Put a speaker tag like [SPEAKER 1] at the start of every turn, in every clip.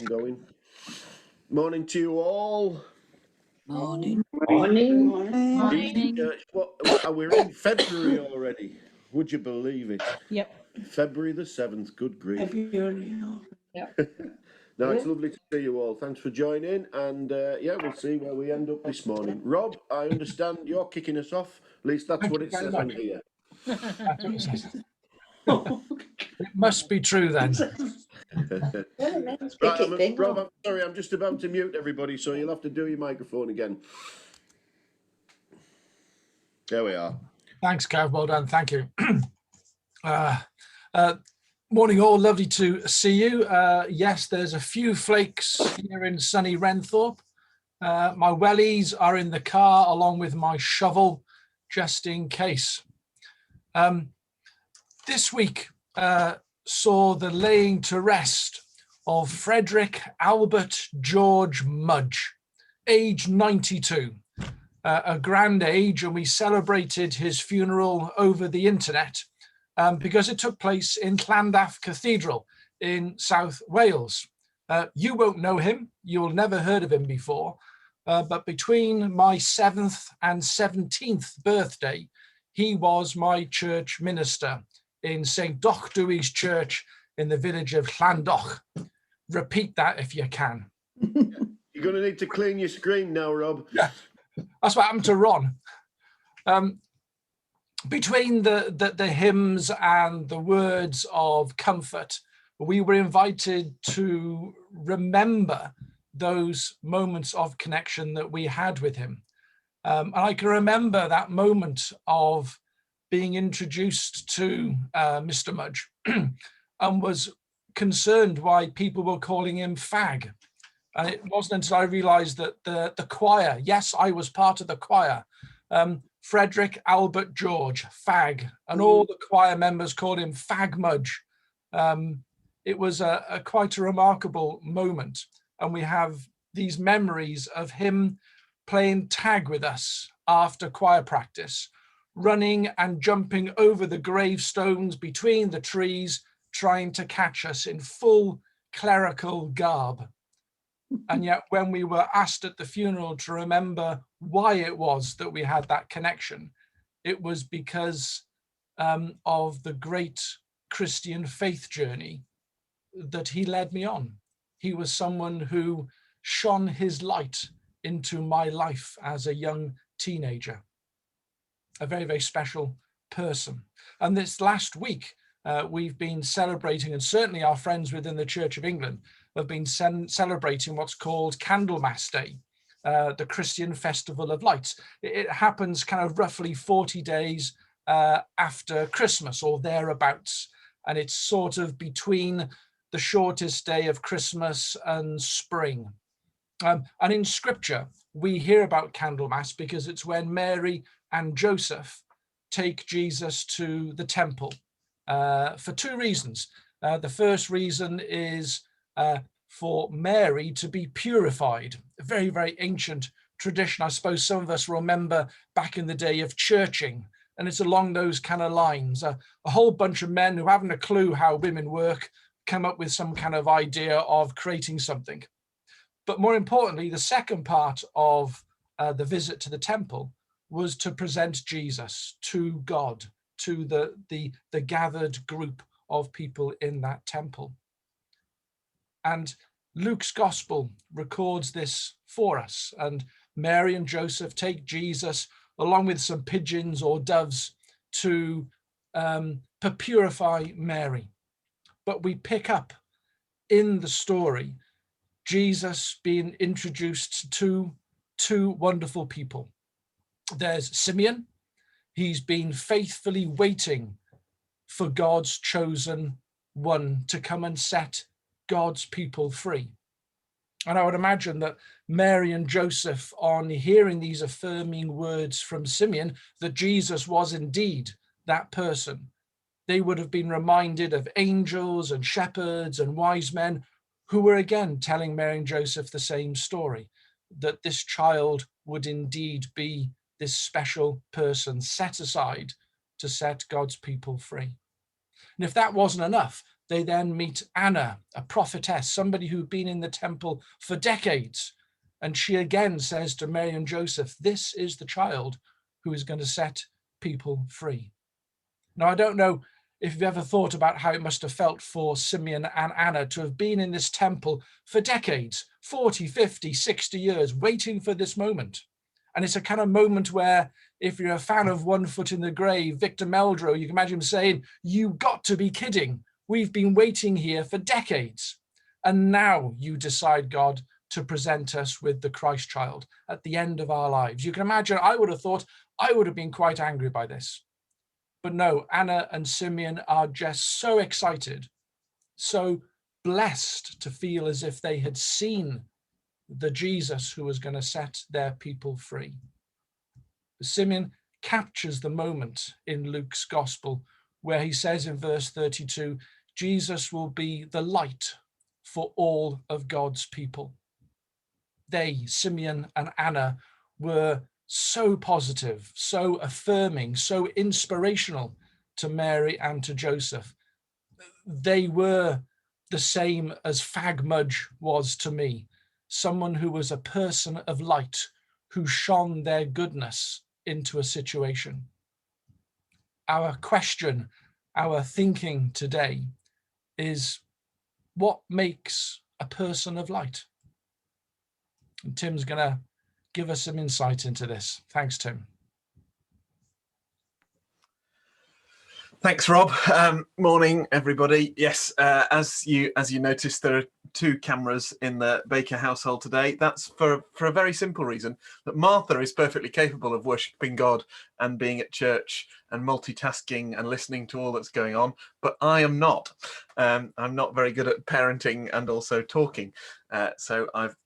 [SPEAKER 1] Going. Morning to you all.
[SPEAKER 2] Morning.
[SPEAKER 3] Morning.
[SPEAKER 1] EasyChurch. What are we in February already? Would you believe it?
[SPEAKER 2] Yep.
[SPEAKER 1] February the 7th. Good grief.
[SPEAKER 3] February.
[SPEAKER 1] No, it's lovely to see you all. Thanks for joining. And we'll see where we end up this morning. Rob, I understand you're kicking us off. At least that's what it says on here.
[SPEAKER 4] It must be true then.
[SPEAKER 1] Right, Rob, I'm sorry, I'm just about to mute everybody, so you'll have to do your microphone again. There we are.
[SPEAKER 4] Thanks, Kev. Well done. Thank you. Morning all. Lovely to see you. Yes, there's a few flakes here in sunny Renthorpe. My wellies are in the car along with my shovel, just in case. This week saw the laying to rest of Frederick Albert George Mudge, age 92. A grand age, and we celebrated his funeral over the internet because it took place in Llandaff Cathedral in South Wales. You won't know him, you'll never heard of him before, but between my 7th and 17th birthday, he was my church minister in St. Dochdewey's Church in the village of Llandoch. Repeat that if you can.
[SPEAKER 1] You're going to need to clean your screen now, Rob.
[SPEAKER 4] Yeah. That's what happened to Ron. Between the hymns and the words of comfort, we were invited to remember those moments of connection that we had with him. And I can remember that moment of being introduced to Mr. Mudge and was concerned why people were calling him Fag. And it wasn't until I realized that the choir, yes, I was part of the choir, Frederick Albert George, Fag, and all the choir members called him Fag Mudge. It was quite a remarkable moment. And we have these memories of him playing tag with us after choir practice, running and jumping over the gravestones between the trees, trying to catch us in full clerical garb. And yet when we were asked at the funeral to remember why it was that we had that connection, it was because of the great Christian faith journey that he led me on. He was someone who shone his light into my life as a young teenager. A very, very special person. And this last week, we've been celebrating, and certainly our friends within the Church of England have been celebrating what's called Candlemas Day, the Christian Festival of Lights. It happens kind of roughly 40 days after Christmas or thereabouts. And it's sort of between the shortest day of Christmas and spring. And in scripture, we hear about Candlemas because it's when Mary and Joseph take Jesus to the temple for two reasons. The first reason is for Mary to be purified, a very, very ancient tradition. I suppose some of us remember back in the day of churching, and it's along those kind of lines. A whole bunch of men who haven't a clue how women work come up with some kind of idea of creating something. But more importantly, the second part of the visit to the temple was to present Jesus to God, to the gathered group of people in that temple. And Luke's gospel records this for us. And Mary and Joseph take Jesus along with some pigeons or doves to purify Mary. But we pick up in the story Jesus being introduced to two wonderful people. There's Simeon. He's been faithfully waiting for God's chosen one to come and set God's people free. And I would imagine that Mary and Joseph, on hearing these affirming words from Simeon, that Jesus was indeed that person, they would have been reminded of angels and shepherds and wise men who were again telling Mary and Joseph the same story, that this child would indeed be this special person set aside to set God's people free. And if that wasn't enough, They then meet Anna, a prophetess, somebody who'd been in the temple for decades. And she again says to Mary and Joseph, this is the child who is going to set people free. Now, I don't know if you've ever thought about how it must have felt for Simeon and Anna to have been in this temple for decades, 40, 50, 60 years, waiting for this moment. And it's a kind of moment where, if you're a fan of One Foot in the Grave, Victor Meldrew, you can imagine him saying, you got to be kidding. We've been waiting here for decades. And now you decide, God, to present us with the Christ child at the end of our lives. You can imagine, I would have thought I would have been quite angry by this. But no, Anna and Simeon are just so excited, so blessed to feel as if they had seen the Jesus who was going to set their people free. Simeon captures the moment in Luke's gospel where he says in verse 32, Jesus will be the light for all of God's people. They, Simeon and Anna, were so positive, so affirming, so inspirational to Mary and to Joseph. They were the same as Fag Mudge was to me, someone who was a person of light, who shone their goodness into a situation. Our question, our thinking today is, what makes a person of light? And Tim's going to give us some insight into this. Thanks, Tim.
[SPEAKER 3] Thanks, Rob. Morning, everybody. Yes, as you noticed, there are 2 cameras in the Baker household today. That's for a very simple reason, that Martha is perfectly capable of worshipping God and being at church and multitasking and listening to all that's going on, but I am not. I'm not very good at parenting and also talking, so I've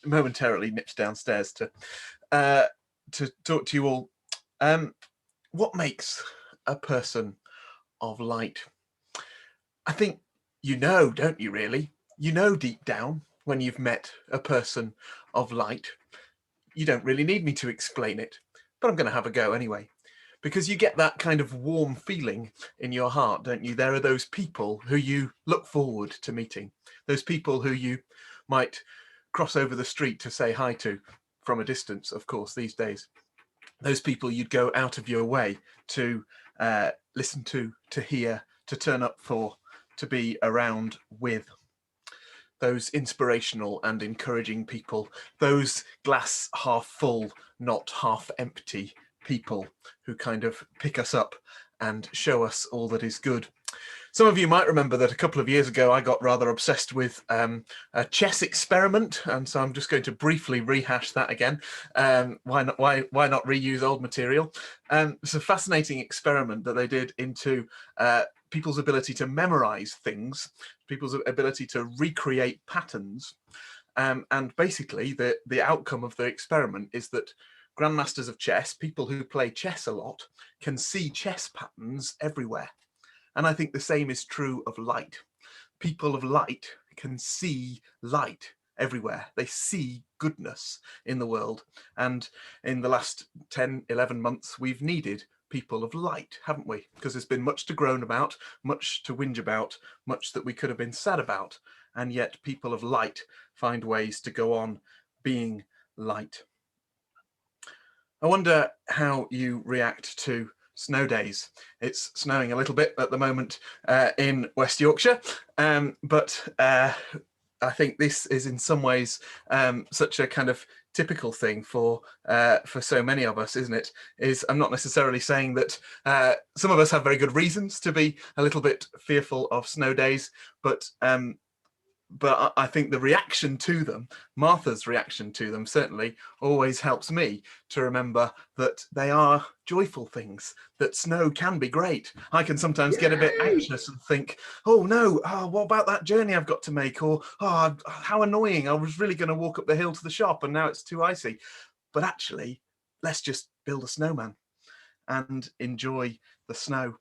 [SPEAKER 3] momentarily nipped downstairs to talk to you all. What makes a person of light? I think you know, don't you, really? You know deep down when you've met a person of light. You don't really need me to explain it, but I'm going to have a go anyway, because you get that kind of warm feeling in your heart, don't you? There are those people who you look forward to meeting, those people who you might cross over the street to say hi to from a distance, of course, these days. Those people you'd go out of your way to listen to hear, to turn up for, to be around with. Those inspirational and encouraging people, those glass half full, not half empty people who kind of pick us up and show us all that is good. Some of you might remember that a couple of years ago I got rather obsessed with a chess experiment, and so I'm just going to briefly rehash that again. Why not reuse old material? It's a fascinating experiment that they did into people's ability to memorize things, people's ability to recreate patterns, and basically the outcome of the experiment is that grandmasters of chess, people who play chess a lot, can see chess patterns everywhere. And I think the same is true of light. People of light can see light everywhere. They see goodness in the world. And in the last 10, 11 months, we've needed people of light, haven't we? Because there's been much to groan about, much to whinge about, much that we could have been sad about. And yet people of light find ways to go on being light. I wonder how you react to snow days. It's snowing a little bit at the moment in West Yorkshire, but I think this is in some ways such a kind of typical thing for so many of us, isn't it? I'm not necessarily saying that some of us have very good reasons to be a little bit fearful of snow days, but I think the reaction to them, Martha's reaction to them, certainly always helps me to remember that they are joyful things, that snow can be great. I can sometimes get a bit anxious and think, oh no, what about that journey I've got to make? Or, oh, how annoying, I was really going to walk up the hill to the shop and now it's too icy. But actually, let's just build a snowman and enjoy the snow.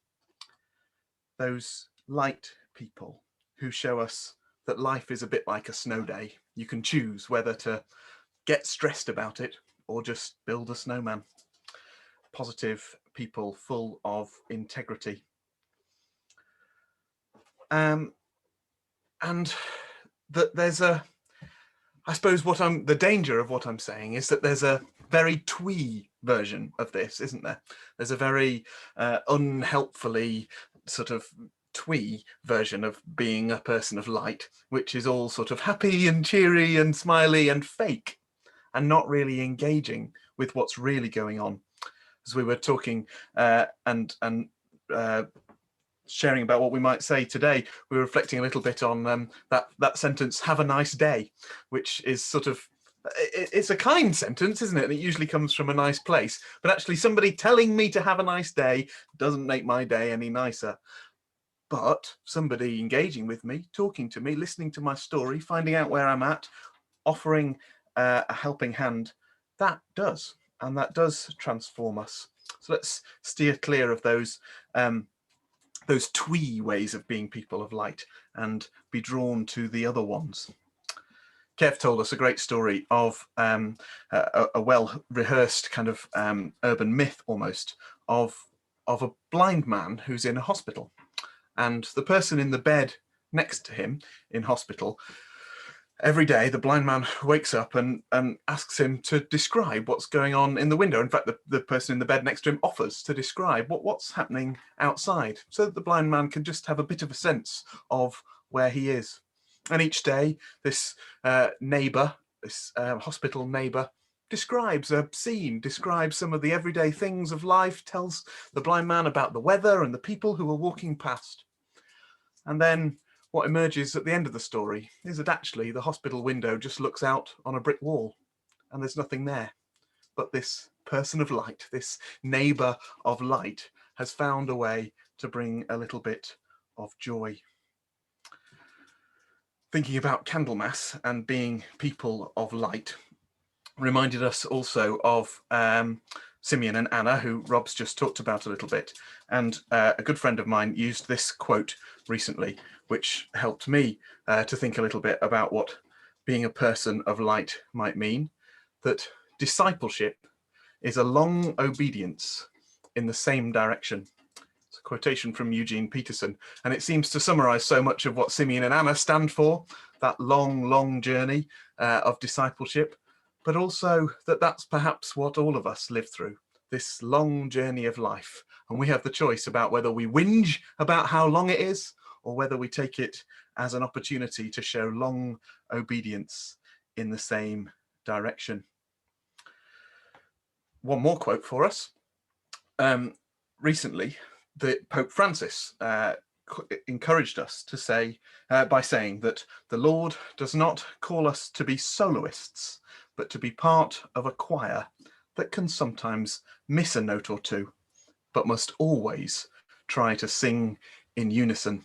[SPEAKER 3] Those light people who show us that life is a bit like a snow day. You can choose whether to get stressed about it or just build a snowman. Positive people full of integrity. and that there's a, I suppose the danger of what I'm saying is that there's a very twee version of this, isn't there? There's a very unhelpfully sort of twee version of being a person of light, which is all sort of happy and cheery and smiley and fake, and not really engaging with what's really going on. As we were talking and sharing about what we might say today, we were reflecting a little bit on that sentence, "Have a nice day," which is sort of, it's a kind sentence, isn't it? And it usually comes from a nice place, but actually somebody telling me to have a nice day doesn't make my day any nicer. But somebody engaging with me, talking to me, listening to my story, finding out where I'm at, offering a helping hand, that does, and that does transform us. So let's steer clear of those twee ways of being people of light and be drawn to the other ones. Kev told us a great story of a well-rehearsed kind of urban myth almost of a blind man who's in a hospital, and the person in the bed next to him in hospital, every day the blind man wakes up and asks him to describe what's going on in the window. In fact, the person in the bed next to him offers to describe what's happening outside, so that the blind man can just have a bit of a sense of where he is. And each day this neighbour, this hospital neighbour, describes a scene, describes some of the everyday things of life, tells the blind man about the weather and the people who are walking past. And then what emerges at the end of the story is that actually the hospital window just looks out on a brick wall and there's nothing there. But this person of light, this neighbour of light, has found a way to bring a little bit of joy. Thinking about Candlemas and being people of light reminded us also of Simeon and Anna, who Rob's just talked about a little bit. And a good friend of mine used this quote recently, which helped me to think a little bit about what being a person of light might mean. That discipleship is a long obedience in the same direction. It's a quotation from Eugene Peterson, and it seems to summarize so much of what Simeon and Anna stand for, that long journey of discipleship, but also that that's perhaps what all of us live through, this long journey of life. And we have the choice about whether we whinge about how long it is, or whether we take it as an opportunity to show long obedience in the same direction. One more quote for us. Recently, Pope Francis encouraged us to say, by saying that the Lord does not call us to be soloists, but to be part of a choir that can sometimes miss a note or two, but must always try to sing in unison.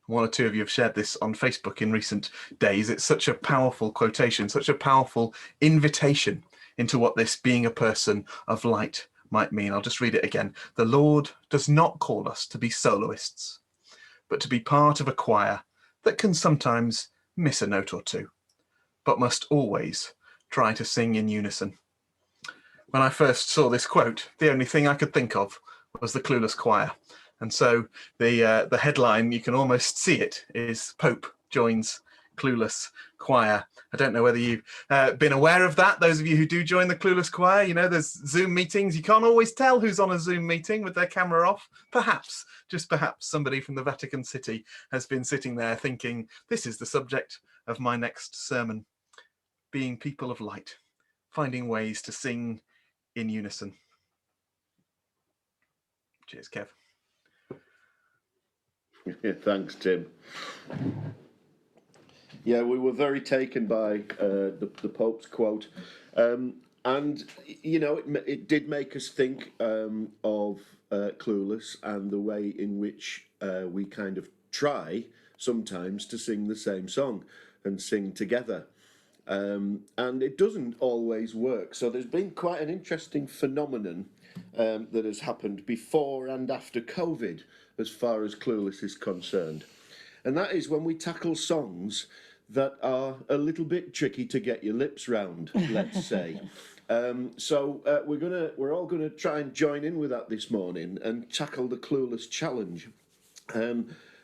[SPEAKER 3] One or two of you have shared this on Facebook in recent days. It's such a powerful quotation, such a powerful invitation into what this being a person of light might mean. I'll just read it again. The Lord does not call us to be soloists, but to be part of a choir that can sometimes miss a note or two, but must always try to sing in unison. When I first saw this quote, the only thing I could think of was the Clueless Choir. And so the headline, you can almost see it, is Pope joins Clueless Choir. I don't know whether you've been aware of that. Those of you who do join the Clueless Choir, you know, there's Zoom meetings. You can't always tell who's on a Zoom meeting with their camera off. Perhaps, just perhaps, somebody from the Vatican City has been sitting there thinking, this is the subject of my next sermon. Being people of light, finding ways to sing in unison. Cheers, Kev.
[SPEAKER 1] Thanks, Tim. Yeah, we were very taken by the Pope's quote, and you know, it did make us think of Clueless and the way in which we kind of try sometimes to sing the same song and sing together, and it doesn't always work. So there's been quite an interesting phenomenon that has happened before and after COVID, as far as Clueless is concerned. And that is when we tackle songs that are a little bit tricky to get your lips round, let's say. So we're all gonna try and join in with that this morning and tackle the Clueless challenge.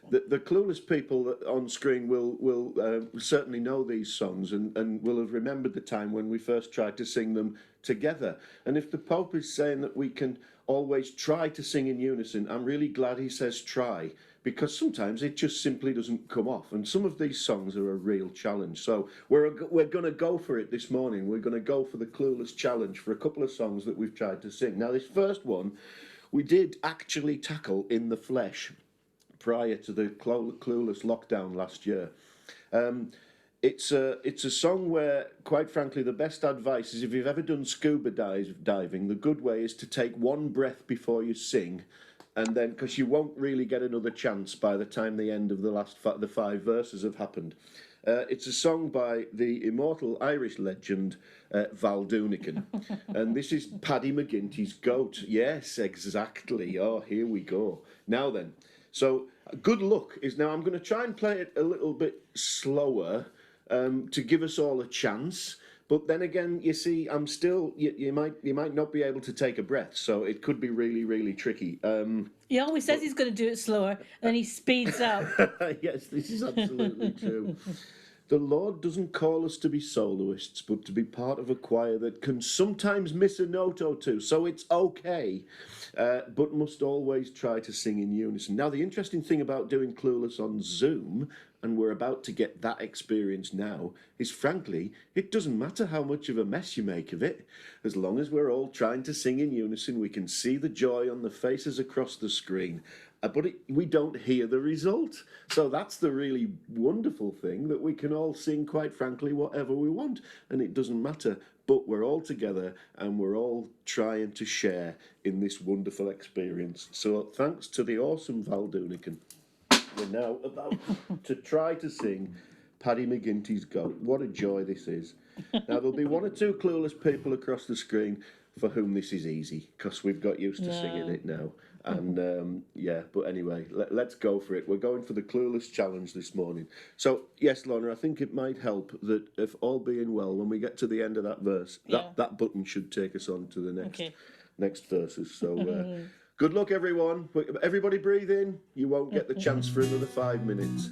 [SPEAKER 1] the clueless people on screen will certainly know these songs and will have remembered the time when we first tried to sing them together. And if the Pope is saying that we can always try to sing in unison, I'm really glad he says try, because sometimes it just simply doesn't come off. And some of these songs are a real challenge. So we're going to go for it this morning. We're going to go for the Clueless Challenge for a couple of songs that we've tried to sing. Now, this first one, we did actually tackle in the flesh prior to the Clueless lockdown last year. It's a song where, quite frankly, the best advice is if you've ever done scuba diving, the good way is to take one breath before you sing, and then, because you won't really get another chance by the time the end of the 5 verses have happened. It's a song by the immortal Irish legend Val Doonican, and this is Paddy McGinty's Goat. Yes, exactly. Oh, here we go. Now then, so good luck is now. I'm going to try and play it a little bit slower to give us all a chance. But then again, you see, I'm still. You might not be able to take a breath, so it could be really, really tricky.
[SPEAKER 2] He always says he's going to do it slower, and then he speeds up.
[SPEAKER 1] Yes, this is absolutely true. The Lord doesn't call us to be soloists, but to be part of a choir that can sometimes miss a note or two, so it's okay, but must always try to sing in unison. Now, the interesting thing about doing Clueless on Zoom, and we're about to get that experience now, is frankly, it doesn't matter how much of a mess you make of it. As long as we're all trying to sing in unison, we can see the joy on the faces across the screen. But we don't hear the result. So that's the really wonderful thing, that we can all sing, quite frankly, whatever we want, and it doesn't matter. But we're all together and we're all trying to share in this wonderful experience. So thanks to the awesome Val Doonican, we're now about to try to sing Paddy McGinty's Goat. What a joy this is. Now, there'll be 1 or 2 clueless people across the screen for whom this is easy, because we've got used to singing it now. And yeah, but anyway, let's go for it. We're going for the Clueless Challenge this morning. So yes, Lorna, I think it might help that if all being well, when we get to the end of that verse, that button should take us on to the next verses. So good luck, everyone. Everybody breathe in. You won't get the chance for another 5 minutes.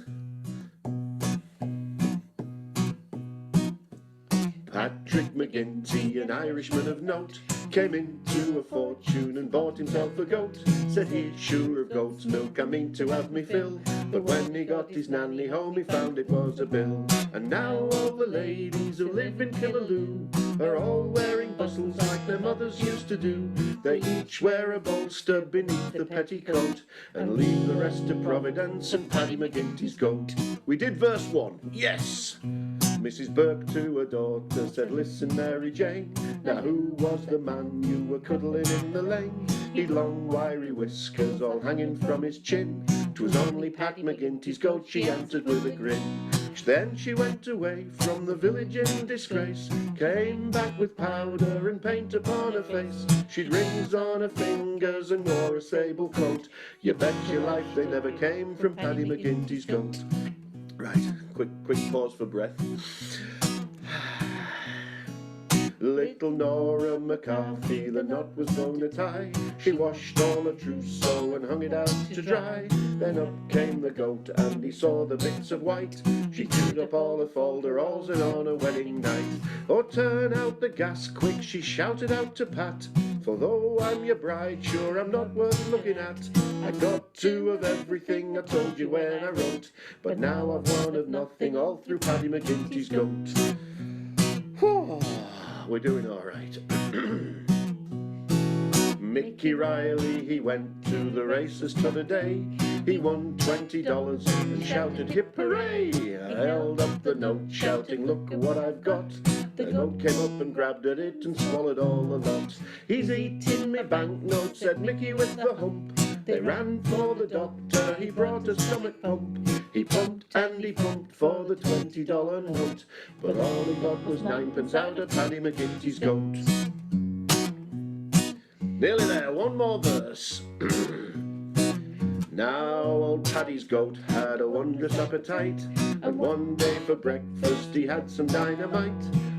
[SPEAKER 1] Patrick McGinty, an Irishman of note, came into a fortune and bought himself a goat. Said he's sure of goat's milk, I mean to have me fill. But when he got his nanny home, he found it was a bill. And now all the ladies who live in Killaloo are all wearing bustles like their mothers used to do. They each wear a bolster beneath the petticoat and leave the rest to Providence and Paddy McGinty's goat. We did verse 1, yes. Mrs. Burke to her daughter said, listen, Mary Jane, now who was the man you were cuddling in the lane? He'd long wiry whiskers all hanging from his chin. 'Twas only Pat McGinty's goat, she answered with a grin. Then she went away from the village in disgrace, came back with powder and paint upon her face. She'd rings on her fingers and wore a sable coat. You bet your life they never came from Paddy McGinty's goat. Right, quick pause for breath. Little Nora McCarthy, the knot was going to tie. She washed all her trousseau and hung it out to dry. Then up came the goat and he saw the bits of white. She chewed up all her folderols and on her wedding night. Oh, turn out the gas quick, she shouted out to Pat. For though I'm your bride, sure I'm not worth looking at. I got 2 of everything I told you when I wrote, but now I've 1 of nothing all through Paddy McGinty's goat. We're doing all right. Mickey Riley, he went to the races t'other day. He won $20 and shouted hip hooray. I held up the note shouting, look at what I've got. The goat came up and grabbed at it and swallowed all the lot. He's eating me banknote, said Mickey with the hump. They ran for the doctor, he brought a stomach pump. He pumped and he pumped for the $20 note, but all he got was 9p out of Paddy McGinty's goat. Nearly there, 1 more verse. Now old Paddy's goat had a wondrous appetite, and one day for breakfast he had some dynamite.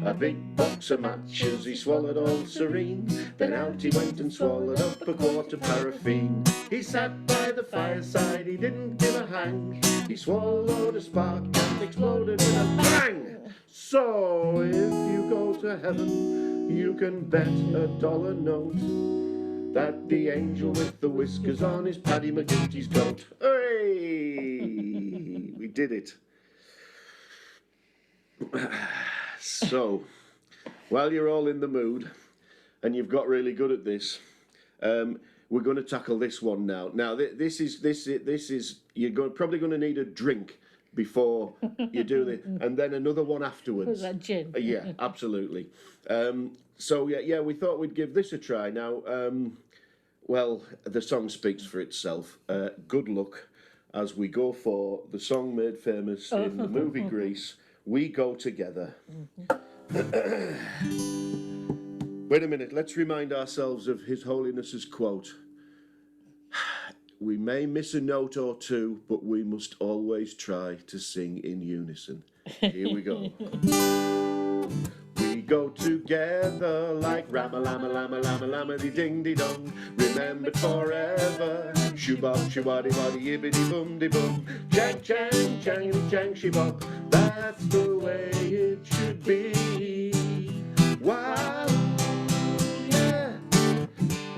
[SPEAKER 1] A big box of matches he swallowed all serene, then out he went and swallowed up a quart of paraffin. He sat by the fireside, he didn't give a hang, he swallowed a spark and exploded with a bang. So if you go to heaven, you can bet a dollar note that the angel with the whiskers on is Paddy McGinty's goat. Hey, we did it. So, while you're all in the mood and you've got really good at this, we're going to tackle this one now. Now, this is probably going to need a drink before you do this, and then another one afterwards.
[SPEAKER 2] Was that gin?
[SPEAKER 1] Yeah, absolutely. So yeah, we thought we'd give this a try. Now, well, the song speaks for itself. Good luck as we go for the song made famous in the movie Grease, We Go Together. Wait a minute, let's remind ourselves of His Holiness's quote. We may miss a note or two, but we must always try to sing in unison. Here we go. We go together like Rama-lama, lama-lama, lama-dee-ding-dee-dong, remembered forever. Shoo-bop, shoo-waddy-waddy, yibbity-boom-de-boom, chang-chang, chang-chang-she-bop. That's the way it should be. Wow, yeah.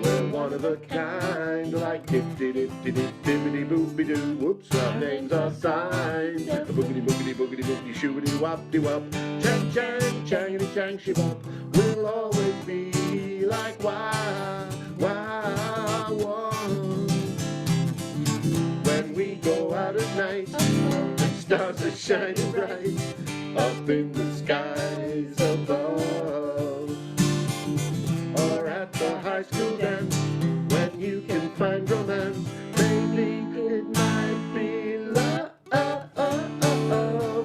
[SPEAKER 1] We're one of a kind, like dip-de-dip-de-dip-dibbity-boopy-doo. Whoops, our names are signed. Boogity-boogity-boogity-boogity, shoo-bity-wop-de-wop. Chang-chang, changity-chang-she-bop. We'll always be like wow, wow, wow. When we go out at night, the stars are shining bright up in the skies above. Or at the high school dance, when you can find romance, maybe it might be love.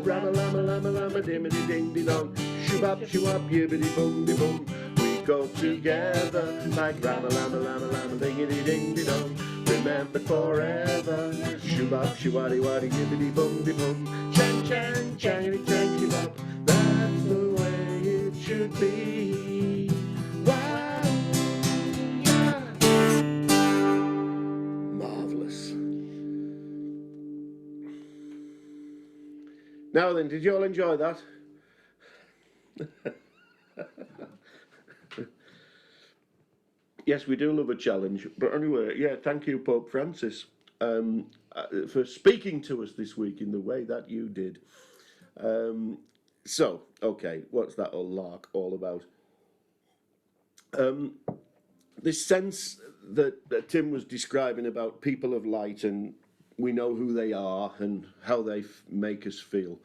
[SPEAKER 1] Rama-lama-lama-lama, dimmity-ding-dee-dong, shoo-bop, yibbity-boom-de-boom. We go together like Rama-lama-lama-lama, dingity-ding-dee-dong, remembered forever. Shoo-bop, shoo-waddy-waddy, yibbity-boom-de-boom, chang-chang, changity-chang-she-bop. That's the way it should be. Wow, yeah. Marvellous. Now then, did you all enjoy that? Yes, we do love a challenge. But anyway, yeah, thank you, Pope Francis, for speaking to us this week in the way that you did. So, okay, what's that old lark all about? This sense that Tim was describing about people of light, and we know who they are and how they make us feel.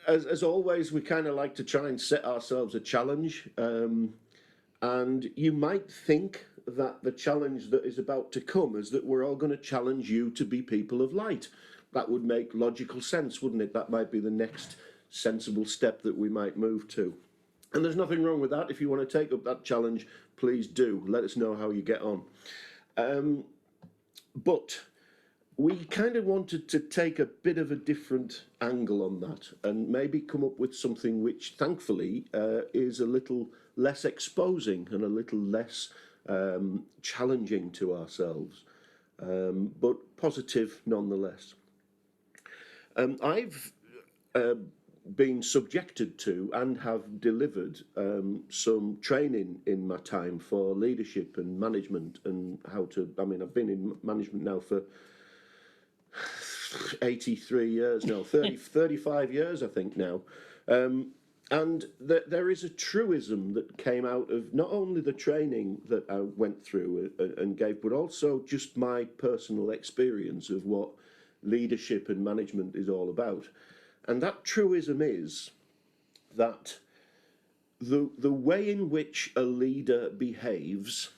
[SPEAKER 1] As always, we kind of like to try and set ourselves a challenge. And you might think that the challenge that is about to come is that we're all going to challenge you to be people of light. That would make logical sense, wouldn't it? That might be the next sensible step that we might move to. And there's nothing wrong with that. If you want to take up that challenge, please do. Let us know how you get on. But we kind of wanted to take a bit of a different angle on that and maybe come up with something which, thankfully, is a little less exposing and a little less challenging to ourselves, but positive nonetheless. I've been subjected to and have delivered some training in my time for leadership and management and how to, I've been in management now for 83 years now, 35 years, I think now. And there is a truism that came out of not only the training that I went through and gave, but also just my personal experience of what leadership and management is all about. And that truism is that the way in which a leader behaves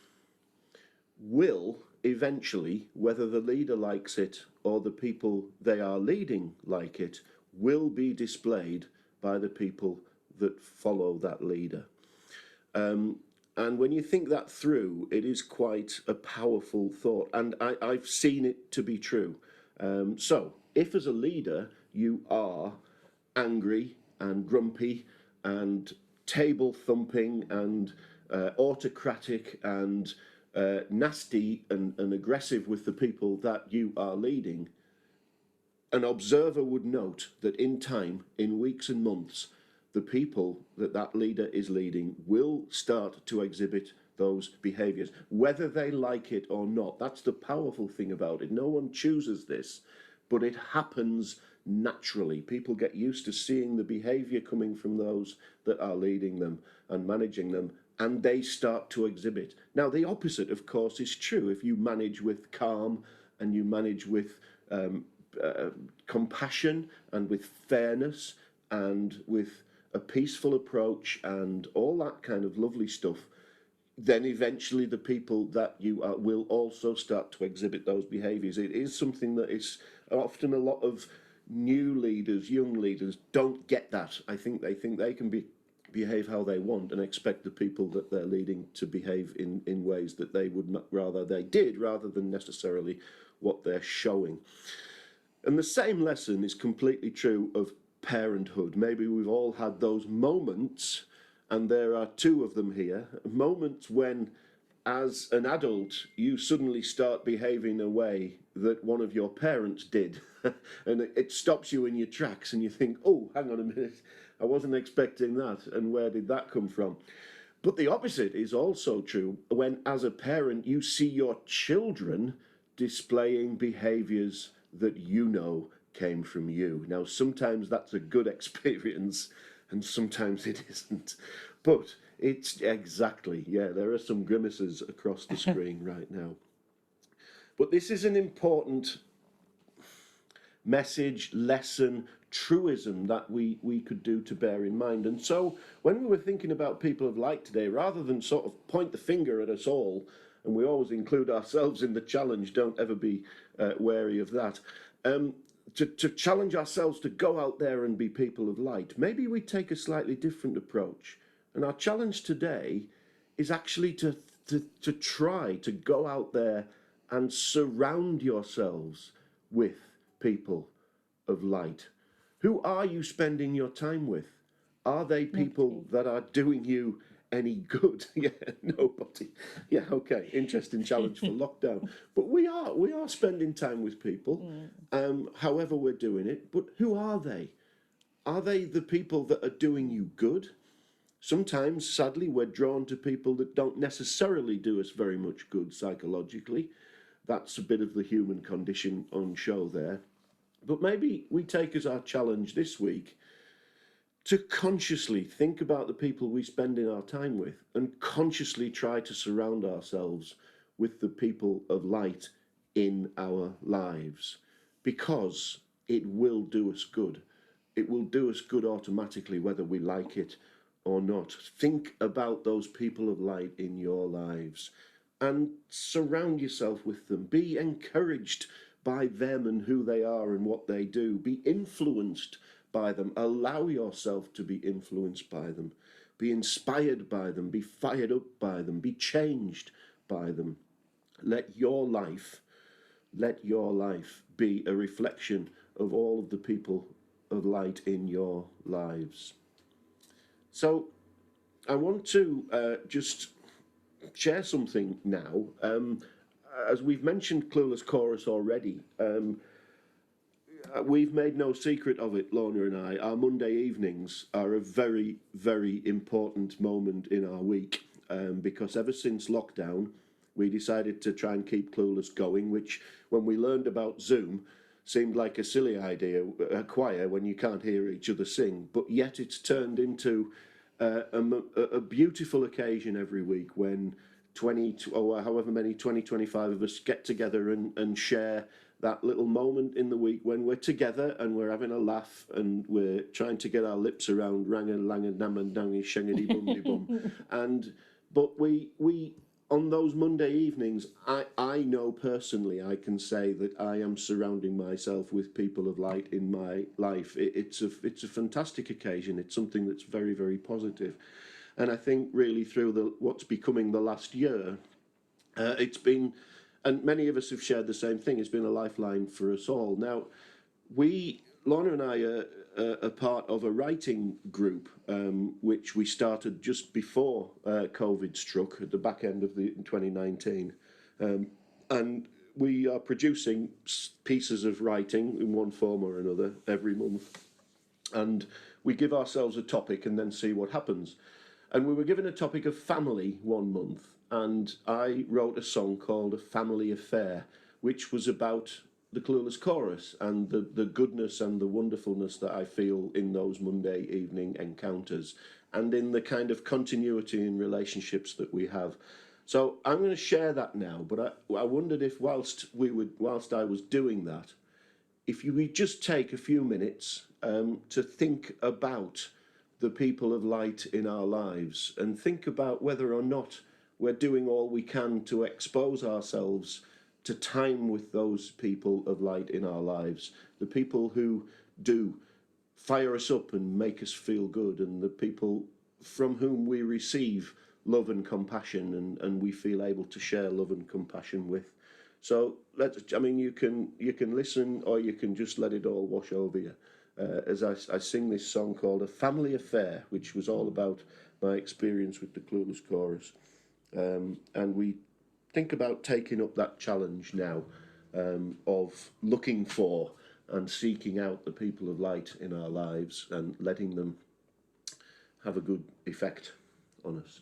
[SPEAKER 1] will eventually, whether the leader likes it or the people they are leading like it, will be displayed by the people that follow that leader. And And when you think that through, it is quite a powerful thought. And I've seen it to be true. So if as a leader you are angry and grumpy and table thumping and autocratic and nasty and aggressive with the people that you are leading, an observer would note that in time, in weeks and months, the people that that leader is leading will start to exhibit those behaviours, whether they like it or not. That's the powerful thing about it. No one chooses this, but it happens naturally. People get used to seeing the behaviour coming from those that are leading them and managing them, and they start to exhibit. Now, the opposite, of course, is true. If you manage with calm and you manage with compassion and with fairness and with a peaceful approach and all that kind of lovely stuff, then eventually the people that you are will also start to exhibit those behaviours. It is something that is often a lot of new leaders, young leaders, don't get that. I think they can behave how they want and expect the people that they're leading to behave in ways that they would rather they did, rather than necessarily what they're showing. And the same lesson is completely true of parenthood. Maybe we've all had those moments, and there are two of them here, moments when as an adult you suddenly start behaving in a way that one of your parents did and it stops you in your tracks and you think, oh, hang on a minute, I wasn't expecting that, and where did that come from? But the opposite is also true when as a parent you see your children displaying behaviours that you know came from you. Now, sometimes that's a good experience and sometimes it isn't. But it's exactly, yeah, there are some grimaces across the screen right now. But this is an important message, lesson, truism that we could do to bear in mind. And so when we were thinking about people of light today, rather than sort of point the finger at us all, and we always include ourselves in the challenge, don't ever be wary of that, to challenge ourselves to go out there and be people of light, maybe we take a slightly different approach. And our challenge today is actually to try to go out there and surround yourselves with people of light. Who are you spending your time with? Are they people that are doing you any good? Yeah, nobody. Yeah, okay, interesting challenge for lockdown. But we are spending time with people, however we're doing it. But who are they? Are they the people that are doing you good? Sometimes, sadly, we're drawn to people that don't necessarily do us very much good psychologically. That's a bit of the human condition on show there. But maybe we take as our challenge this week to consciously think about the people we spend in our time with and consciously try to surround ourselves with the people of light in our lives, because it will do us good. It will do us good automatically, whether we like it or not. Think about those people of light in your lives and surround yourself with them. Be encouraged by them and who they are and what they do. Be influenced by them. Allow yourself to be influenced by them. Be inspired by them. Be fired up by them. Be changed by them. Let your life be a reflection of all of the people of light in your lives. So I want to just share something now. As we've mentioned Clueless Chorus already, we've made no secret of it, Lorna and I. Our Monday evenings are a very, very important moment in our week, because ever since lockdown, we decided to try and keep Clueless going, which, when we learned about Zoom, seemed like a silly idea, a choir when you can't hear each other sing, but yet it's turned into a beautiful occasion every week when 20 or however many, 25 of us get together and share that little moment in the week when we're together and we're having a laugh and we're trying to get our lips around ranga langa namandangi shangity bumdy bum. But we on those Monday evenings, I know personally, I can say that I am surrounding myself with people of light in my life. It's a fantastic occasion. It's something that's very, very positive. And I think really through what's becoming the last year, it's been, and many of us have shared the same thing, it's been a lifeline for us all. Now, Lorna and I are part of a writing group, which we started just before COVID struck at the back end of 2019. And we are producing pieces of writing in one form or another every month. And we give ourselves a topic and then see what happens. And we were given a topic of family one month, and I wrote a song called A Family Affair, which was about the Clueless Chorus and the goodness and the wonderfulness that I feel in those Monday evening encounters and in the kind of continuity in relationships that we have. So I'm going to share that now, but I wondered if whilst I was doing that, if we just take a few minutes to think about the people of light in our lives and think about whether or not we're doing all we can to expose ourselves to time with those people of light in our lives, the people who do fire us up and make us feel good, and the people from whom we receive love and compassion and we feel able to share love and compassion with. So you can listen, or you can just let it all wash over you as I sing this song called A Family Affair, which was all about my experience with the Clueless Chorus. And we think about taking up that challenge now of looking for and seeking out the people of light in our lives and letting them have a good effect on us.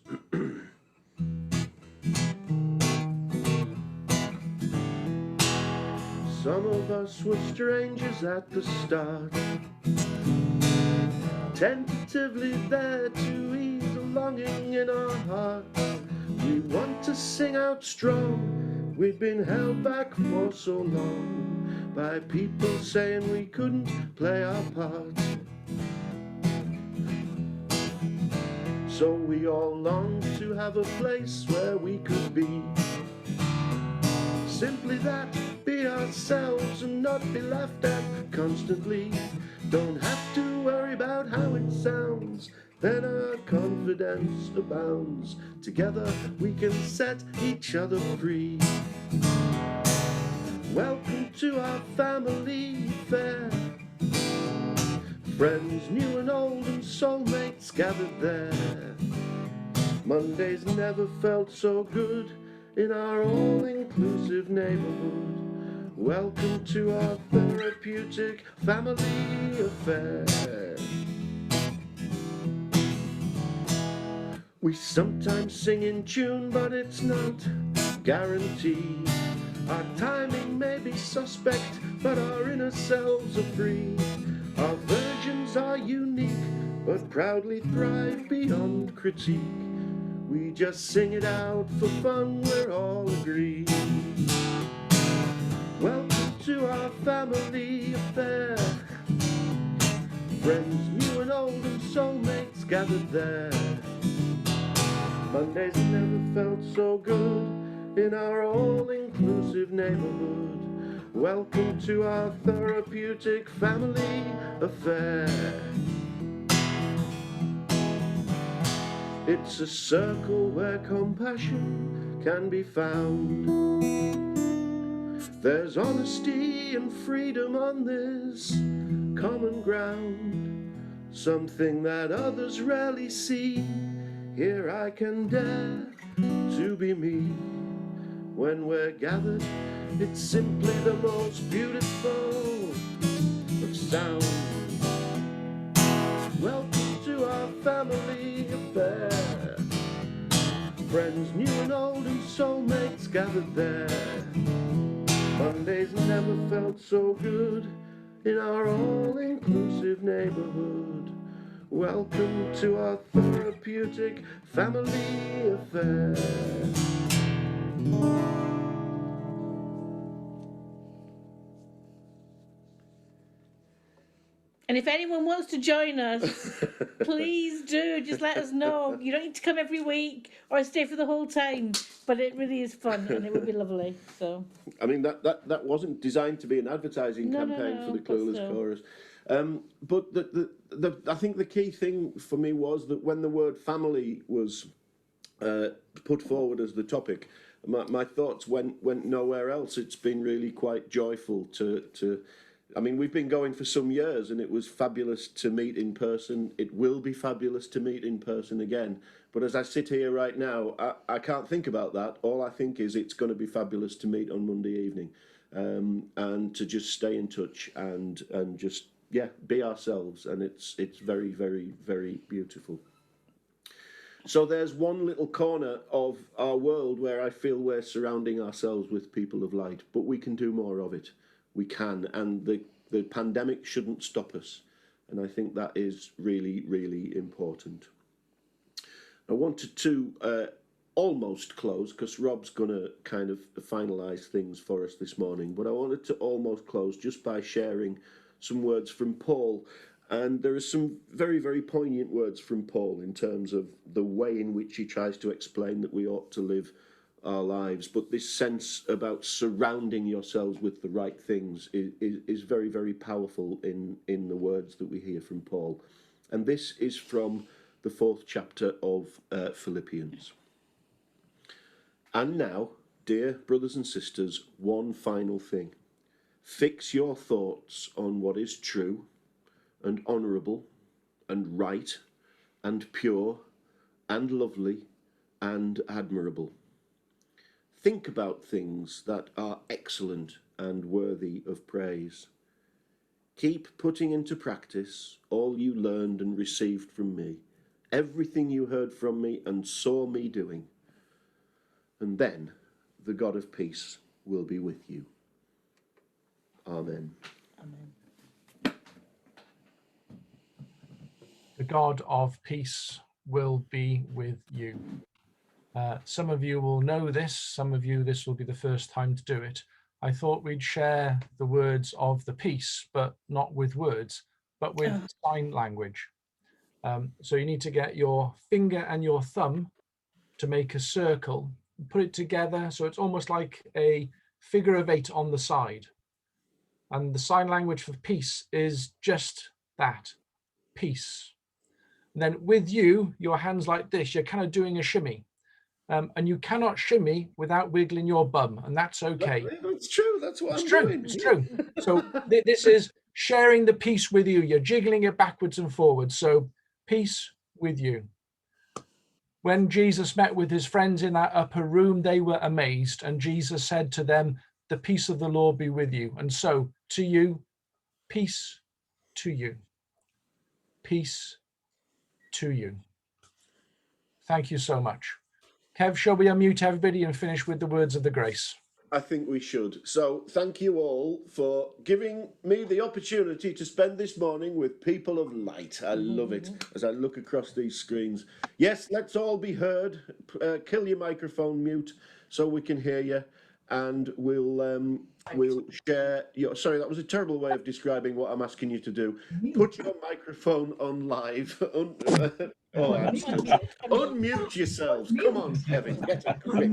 [SPEAKER 1] Some of us were strangers at the start, tentatively there to ease a longing in our hearts. We want to sing out strong, we've been held back for so long by people saying we couldn't play our part. So we all long to have a place where we could be simply that, be ourselves and not be laughed at constantly. Don't have to worry about how it sounds, then our confidence abounds. Together we can set each other free. Welcome to our family affair. Friends new and old and soulmates gathered there. Mondays never felt so good in our all-inclusive neighborhood. Welcome to our therapeutic family affair. We sometimes sing in tune, but it's not guaranteed. Our timing may be suspect, but our inner selves are free. Our versions are unique, but proudly thrive beyond critique. We just sing it out for fun, we're all agreed. Welcome to our family affair. Friends new and old and soulmates gathered there. Mondays never felt so good in our all-inclusive neighborhood. Welcome to our therapeutic family affair. It's a circle where compassion can be found. There's honesty and freedom on this common ground, something that others rarely see. Here I can dare to be me. When we're gathered, it's simply the most beautiful of sound. Welcome to our family affair. Friends new and old and soulmates gathered there. Mondays never felt so good in our all-inclusive neighborhood. Welcome to our therapeutic family affair.
[SPEAKER 2] And if anyone wants to join us, please do. Just let us know. You don't need to come every week or stay for the whole time, but it really is fun and it would be lovely. So
[SPEAKER 1] I mean, that wasn't designed to be an advertising
[SPEAKER 2] No,
[SPEAKER 1] campaign for the
[SPEAKER 2] but
[SPEAKER 1] Clueless
[SPEAKER 2] still.
[SPEAKER 1] Chorus. But I think the key thing for me was that when the word family was put forward as the topic, my thoughts went nowhere else. It's been really quite joyful to I mean, we've been going for some years, and it was fabulous to meet in person. It will be fabulous to meet in person again. But as I sit here right now, I can't think about that. All I think is it's going to be fabulous to meet on Monday evening, and to just stay in touch and just, yeah, be ourselves. And it's very, very, very beautiful. So there's one little corner of our world where I feel we're surrounding ourselves with people of light, but we can do more of it. We can, and the pandemic shouldn't stop us. And I think that is really, really important. I wanted to almost close, because Rob's going to kind of finalise things for us this morning, but I wanted to almost close just by sharing some words from Paul. And there are some very, very poignant words from Paul in terms of the way in which he tries to explain that we ought to live our lives. But this sense about surrounding yourselves with the right things is very, very powerful in the words that we hear from Paul. And this is from the 4th chapter of Philippians. And now, dear brothers and sisters, one final thing. Fix your thoughts on what is true and honourable and right and pure and lovely and admirable. Think about things that are excellent and worthy of praise. Keep putting into practice all you learned and received from me, everything you heard from me and saw me doing. And then the God of peace will be with you. Amen.
[SPEAKER 2] Amen.
[SPEAKER 4] The God of peace will be with you. Some of you will know this, some of you this will be the first time to do it. I thought we'd share the words of the peace, but not with words, but with sign language. So you need to get your finger and your thumb to make a circle, put it together so it's almost like a figure of 8 on the side. And the sign language for peace is just that, peace. And then with you, your hands like this, you're kind of doing a shimmy. And you cannot shimmy without wiggling your bum, and that's okay.
[SPEAKER 1] It's true. That's what I'm doing.
[SPEAKER 4] It's true. So this is sharing the peace with you. You're jiggling it backwards and forwards. So peace with you. When Jesus met with his friends in that upper room, they were amazed, and Jesus said to them, "The peace of the Lord be with you." And so to you, peace to you. Peace to you. Thank you so much. Kev, shall we unmute everybody and finish with the words of the grace?
[SPEAKER 1] I think we should. So thank you all for giving me the opportunity to spend this morning with people of light. I love it as I look across these screens. Yes, let's all be heard. Kill your microphone, mute, so we can hear you. And we'll share your... Sorry, that was a terrible way of describing what I'm asking you to do. Put your microphone on live. Unmute yourselves. Come on, Kevin, get it quick.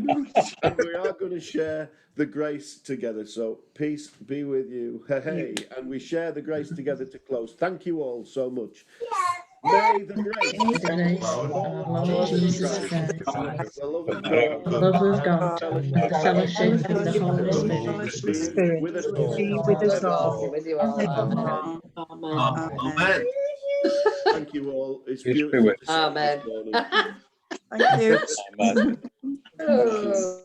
[SPEAKER 1] And we are going to share the grace together. So peace be with you. Hey, and we share the grace together to close. Thank you all so much. May the grace of our Lord Jesus Christ, the love of God, and the fellowship of the Holy Spirit be with us all.
[SPEAKER 5] Amen.
[SPEAKER 3] Amen.
[SPEAKER 1] Thank you all. It's beautiful.
[SPEAKER 5] Amen.
[SPEAKER 6] Thank you.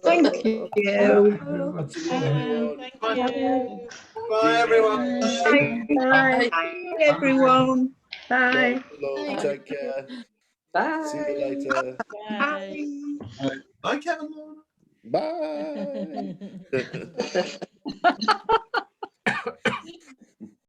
[SPEAKER 5] Thank you.
[SPEAKER 2] Thank you.
[SPEAKER 3] Bye, everyone.
[SPEAKER 6] Bye. Bye, everyone. Bye.
[SPEAKER 1] Lord, take care.
[SPEAKER 5] Bye.
[SPEAKER 1] See you later.
[SPEAKER 2] Bye.
[SPEAKER 3] Bye, Kevin.
[SPEAKER 1] Bye.